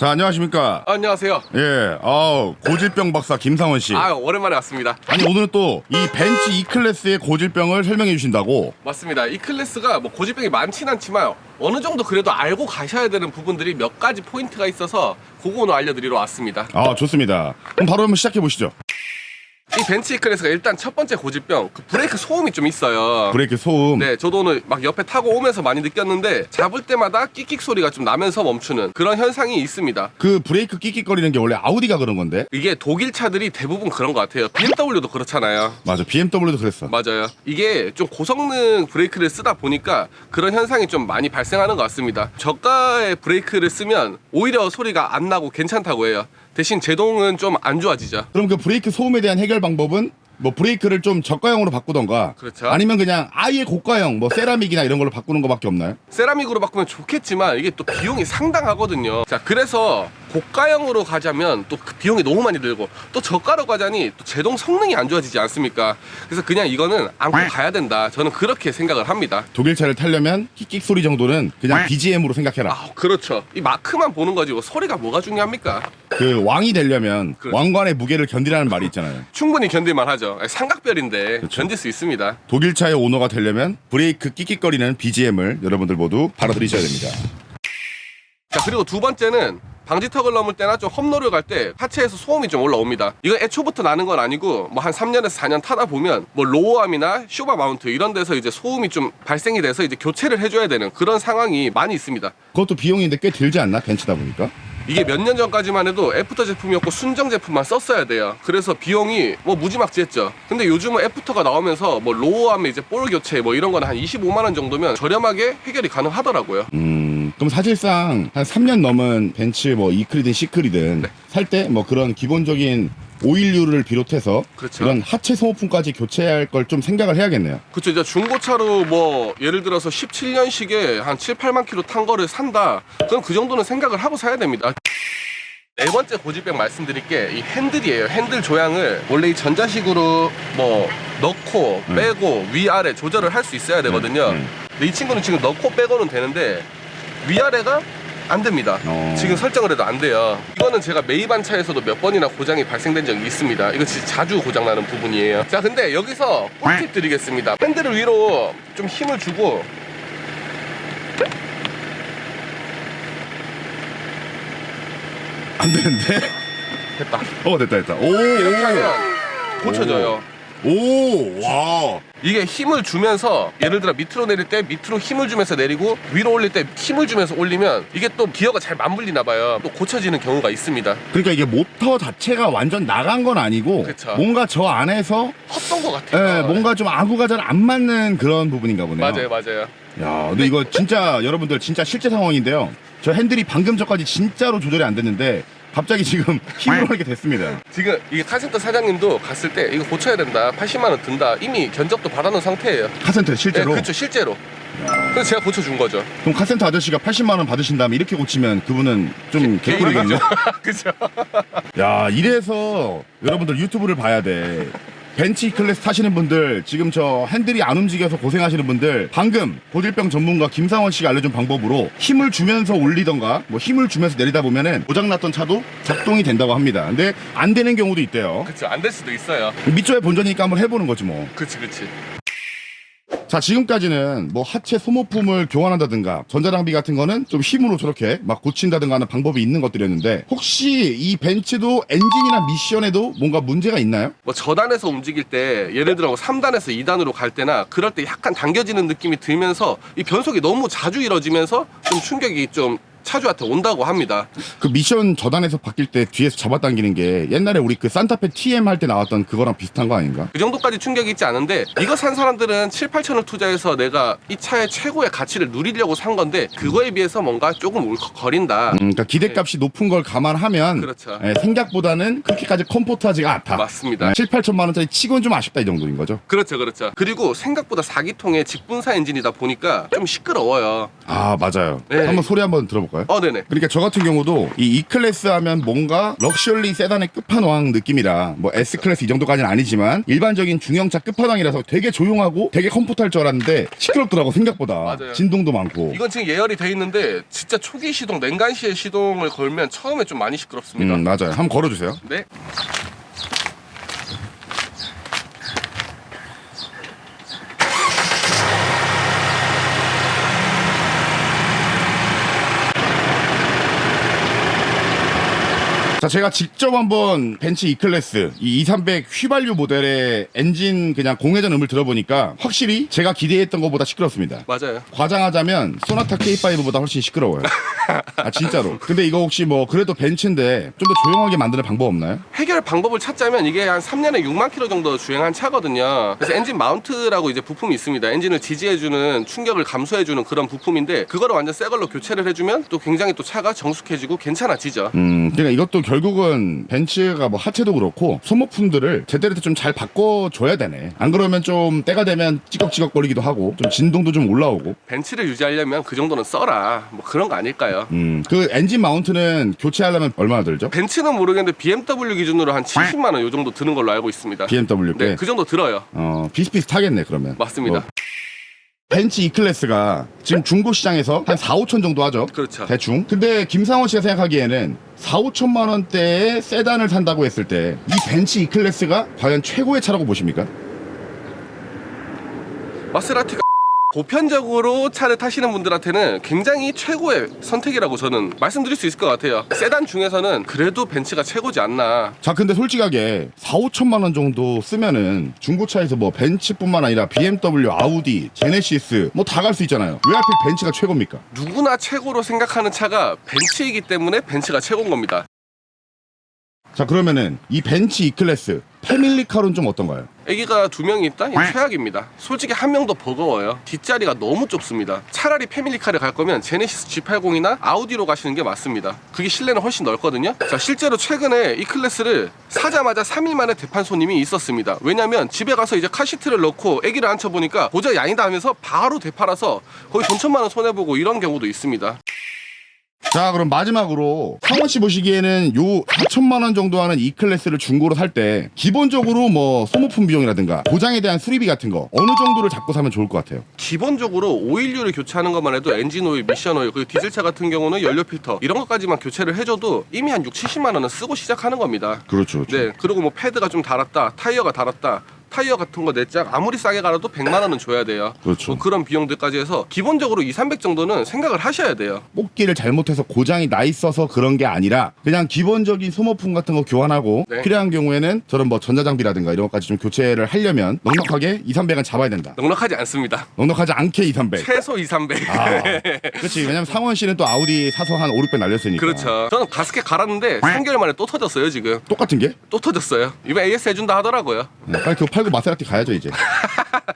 자, 안녕하십니까. 안녕하세요. 예, 고질병 박사 김상원 씨. 오랜만에 왔습니다. 아니, 오늘은 또 이 벤츠 E클래스의 고질병을 설명해 주신다고. 맞습니다. 이 클래스가 뭐 고질병이 많진 않지만 어느 정도 그래도 알고 가셔야 되는 부분들이 몇 가지 포인트가 있어서 그거 오늘 알려드리러 왔습니다. 좋습니다. 그럼 바로 한번 시작해 보시죠. 이 벤츠 E클래스가 일단 첫 번째 고질병, 그 브레이크 소음이 좀 있어요. 브레이크 소음. 네, 저도 오늘 막 옆에 타고 오면서 많이 느꼈는데 잡을 때마다 끽끽 소리가 좀 나면서 멈추는 그런 현상이 있습니다. 그 브레이크 끽끽거리는 게 원래 아우디가 그런 건데. 이게 독일 차들이 대부분 그런 것 같아요. BMW도 그렇잖아요. 맞아, BMW도 그랬어. 맞아요. 이게 좀 고성능 브레이크를 쓰다 보니까 그런 현상이 좀 많이 발생하는 것 같습니다. 저가의 브레이크를 쓰면 오히려 소리가 안 나고 괜찮다고 해요. 대신 제동은 좀 안 좋아지죠. 그럼 그 브레이크 소음에 대한 해결 방법은 뭐 브레이크를 좀 저가형으로 바꾸던가, 그렇죠. 아니면 그냥 아예 고가형 뭐 세라믹이나 이런 걸로 바꾸는 거밖에 없나요? 세라믹으로 바꾸면 좋겠지만 이게 또 비용이 상당하거든요. 자, 그래서 고가형으로 가자면 또 그 비용이 너무 많이 들고, 또 저가로 가자니 또 제동 성능이 안 좋아지지 않습니까? 그래서 그냥 이거는 안고 가야 된다. 저는 그렇게 생각을 합니다. 독일 차를 타려면 끽끽 소리 정도는 그냥 BGM으로 생각해라. 그렇죠. 이 마크만 보는 거지 뭐 소리가 뭐가 중요합니까? 그 왕이 되려면 그렇죠. 왕관의 무게를 견디라는 말이 있잖아요. 충분히 견딜만 하죠. 삼각별인데 그렇죠. 견딜 수 있습니다. 독일 차의 오너가 되려면 브레이크 끽끽거리는 BGM을 여러분들 모두 받아들이셔야 됩니다. 자, 그리고 두 번째는 방지턱을 넘을 때나 좀 험로를 갈 때 하체에서 소음이 좀 올라옵니다. 이건 애초부터 나는 건 아니고 뭐 한 3년에서 4년 타다 보면 뭐 로어암이나 쇼바 마운트 이런 데서 이제 소음이 좀 발생이 돼서 이제 교체를 해줘야 되는 그런 상황이 많이 있습니다. 그것도 비용인데 꽤 들지 않나? 벤츠다 보니까. 이게 몇 년 전까지만 해도 애프터 제품이었고 순정 제품만 썼어야 돼요. 그래서 비용이 뭐 무지막지했죠. 근데 요즘은 애프터가 나오면서 뭐 로어암에 이제 볼 교체 뭐 이런 거는 한 25만 원 정도면 저렴하게 해결이 가능하더라고요. 그럼 사실상 한 3년 넘은 벤츠 뭐 E클이든 C클이든 살 때 뭐 그런 기본적인 오일류를 비롯해서 그렇죠. 이런 하체 소모품까지 교체할 걸 좀 생각을 해야겠네요. 그쵸, 이제 중고차로 뭐 예를 들어서 17년식에 한 7, 8만 킬로 탄 거를 산다. 저는 그 정도는 생각을 하고 사야 됩니다. 네 번째 고질병 말씀드릴 게 이 핸들이에요. 핸들 조향을 원래 이 전자식으로 뭐 넣고 빼고 위아래 조절을 할 수 있어야 되거든요. 근데 이 친구는 지금 넣고 빼고는 되는데 위아래가 안 됩니다. 지금 설정을 해도 안 돼요. 이거는 제가 매입한 차에서도 몇 번이나 고장이 발생된 적이 있습니다. 이거 진짜 자주 고장나는 부분이에요. 자, 근데 여기서 꿀팁 드리겠습니다. 핸들을 위로 좀 힘을 주고 안 되는데? 됐다. 됐다. 이렇게 하면 고쳐져요. 와. 이게 힘을 주면서 예를 들어 밑으로 내릴 때 밑으로 힘을 주면서 내리고 위로 올릴 때 힘을 주면서 올리면 이게 또 기어가 잘 맞물리나 봐요. 또 고쳐지는 경우가 있습니다. 그러니까 이게 모터 자체가 완전 나간 건 아니고, 그쵸. 뭔가 저 안에서 헛던 것 같아요. 뭔가 좀 아구가 잘 안 맞는 그런 부분인가 보네요. 맞아요. 야, 근데 이거 진짜 여러분들 진짜 실제 상황인데요. 저 핸들이 방금 전까지 진짜로 조절이 안 됐는데 갑자기 지금 힘으로 하게 됐습니다. 지금 이게 카센터 사장님도 갔을 때 이거 고쳐야 된다, 80만 원 든다, 이미 견적도 받아놓은 상태예요. 카센터 실제로. 네, 그렇죠, 실제로. 그래서 제가 고쳐준 거죠. 그럼 카센터 아저씨가 80만 원 받으신 다음에 이렇게 고치면 그분은 좀 개꿀이겠네. 그죠. 야, 이래서 여러분들 유튜브를 봐야 돼. 벤츠 E클래스 타시는 분들, 지금 저 핸들이 안 움직여서 고생하시는 분들, 방금 고질병 전문가 김상원 씨가 알려준 방법으로 힘을 주면서 올리던가 뭐 힘을 주면서 내리다 보면은 고장났던 차도 작동이 된다고 합니다. 근데 안 되는 경우도 있대요. 그쵸, 안 될 수도 있어요. 밑조의 본전이니까 한번 해보는 거지 뭐. 그치. 자, 지금까지는 뭐 하체 소모품을 교환한다든가 전자장비 같은 거는 좀 힘으로 저렇게 막 고친다든가 하는 방법이 있는 것들이었는데, 혹시 이 벤츠도 엔진이나 미션에도 뭔가 문제가 있나요? 뭐 저단에서 움직일 때 예를 들어 3단에서 2단으로 갈 때나 그럴 때 약간 당겨지는 느낌이 들면서 이 변속이 너무 자주 이뤄지면서 좀 충격이 좀 차주한테 온다고 합니다. 그 미션 저단에서 바뀔 때 뒤에서 잡아당기는 게 옛날에 우리 그 산타페 TM 할 때 나왔던 그거랑 비슷한 거 아닌가? 그 정도까지 충격이 있지 않은데, 이거 산 사람들은 7, 8천을 투자해서 내가 이 차의 최고의 가치를 누리려고 산 건데 그거에 비해서 뭔가 조금 울컥거린다. 그러니까 기대값이 높은 걸 감안하면 그렇죠. 생각보다는 그렇게까지 컴포트하지가 않다. 맞습니다. 7, 8천만 원짜리 치고는 좀 아쉽다 이 정도인 거죠. 그렇죠. 그리고 생각보다 4기통의 직분사 엔진이다 보니까 좀 시끄러워요. 아, 맞아요. 네. 한번 소리 한번 들어볼까요? 물어볼까요? 네네. 그러니까 저 같은 경우도 이 E클래스 하면 뭔가 럭셔리 세단의 끝판왕 느낌이라 뭐 S클래스 이 정도까지는 아니지만 일반적인 중형차 끝판왕이라서 되게 조용하고 되게 컴포트할 줄 알았는데 시끄럽더라고 생각보다. 맞아요. 진동도 많고. 이건 지금 예열이 돼 있는데 진짜 초기 시동, 냉간시의 시동을 걸면 처음에 좀 많이 시끄럽습니다. 맞아요. 한번 걸어주세요. 네. 자, 제가 직접 한번 벤츠 E클래스 이 2300 휘발유 모델의 엔진 그냥 공회전 음을 들어보니까 확실히 제가 기대했던 것보다 시끄럽습니다. 맞아요. 과장하자면 소나타 K5보다 훨씬 시끄러워요. 아 진짜로. 근데 이거 혹시 뭐 그래도 벤츠인데 좀 더 조용하게 만드는 방법 없나요? 해결 방법을 찾자면 이게 한 3년에 6만 킬로 정도 주행한 차거든요. 그래서 엔진 마운트라고 이제 부품이 있습니다. 엔진을 지지해주는, 충격을 감소해주는 그런 부품인데 그거를 완전 새 걸로 교체를 해주면 또 굉장히 또 차가 정숙해지고 괜찮아지죠. 그러니까 이것도 결국은 벤츠가 뭐 하체도 그렇고 소모품들을 제대로 좀 잘 바꿔줘야 되네. 안 그러면 좀 때가 되면 찌걱찌걱거리기도 하고 좀 진동도 좀 올라오고. 벤츠를 유지하려면 그 정도는 써라. 뭐 그런 거 아닐까요? 그 엔진 마운트는 교체하려면 얼마나 들죠? 벤츠는 모르겠는데 BMW 기준으로 한 70만 원 요 정도 드는 걸로 알고 있습니다. BMW 께? 네, 그 정도 들어요. 비슷비슷하겠네 그러면. 맞습니다. 벤츠 E클래스가 지금 중고 시장에서 한 4, 5천 정도 하죠. 그렇죠. 대충. 근데 김상원 씨가 생각하기에는 4, 5천만 원대의 세단을 산다고 했을 때 이 벤츠 E클래스가 과연 최고의 차라고 보십니까? 마세라티가 보편적으로 차를 타시는 분들한테는 굉장히 최고의 선택이라고 저는 말씀드릴 수 있을 것 같아요. 세단 중에서는 그래도 벤츠가 최고지 않나. 자, 근데 솔직하게 4, 5천만 원 정도 쓰면은 중고차에서 뭐 벤츠뿐만 아니라 BMW, 아우디, 제네시스 뭐 다 갈 수 있잖아요. 왜 하필 벤츠가 최고입니까? 누구나 최고로 생각하는 차가 벤츠이기 때문에 벤츠가 최고인 겁니다. 자, 그러면은 이 벤츠 E클래스 패밀리카로는 좀 어떤가요? 애기가 2명이 있다? 이 최악입니다. 솔직히 한 명도 버거워요. 뒷자리가 너무 좁습니다. 차라리 패밀리카를 갈 거면 제네시스 G80이나 아우디로 가시는 게 맞습니다. 그게 실내는 훨씬 넓거든요. 자, 실제로 최근에 이 클래스를 사자마자 3일 만에 대판 손님이 있었습니다. 왜냐면 집에 가서 이제 카시트를 넣고 애기를 앉혀보니까 보자 야이다 하면서 바로 되팔아서 거의 돈 천만 원 손해보고 이런 경우도 있습니다. 자, 그럼 마지막으로 상원 씨 보시기에는 요 4천만 원 정도 하는 E클래스를 중고로 살 때 기본적으로 뭐 소모품 비용이라든가 보장에 대한 수리비 같은 거 어느 정도를 잡고 사면 좋을 것 같아요? 기본적으로 오일류를 교체하는 것만 해도 엔진 오일, 미션 오일, 그리고 디젤차 같은 경우는 연료 필터 이런 것까지만 교체를 해줘도 이미 한 6, 70만 원은 쓰고 시작하는 겁니다. 그렇죠. 네, 그리고 뭐 패드가 좀 닳았다, 타이어가 닳았다, 타이어 같은 거 내짝 아무리 싸게 갈아도 100만 원은 줘야 돼요. 그렇죠. 뭐 그런 비용들까지 해서 기본적으로 2, 300 정도는 생각을 하셔야 돼요. 뽑기를 잘못해서 고장이 나 있어서 그런 게 아니라 그냥 기본적인 소모품 같은 거 교환하고 네. 필요한 경우에는 저런 뭐 전자장비라든가 이런 것까지 좀 교체를 하려면 넉넉하게 2, 300은 잡아야 된다. 넉넉하지 않습니다. 넉넉하지 않게 2, 300. 최소 2, 300. 아, 그렇지. 왜냐면 상원 씨는 또 아우디 사서 한 5, 600 날렸으니까. 그렇죠. 저는 가스켓 갈았는데 3개월 만에 또 터졌어요. 지금 똑같은 게? 또 터졌어요. 이번 AS 해준다 하더라고요. 빨리 그거 팔고 마세라티 가야죠 이제.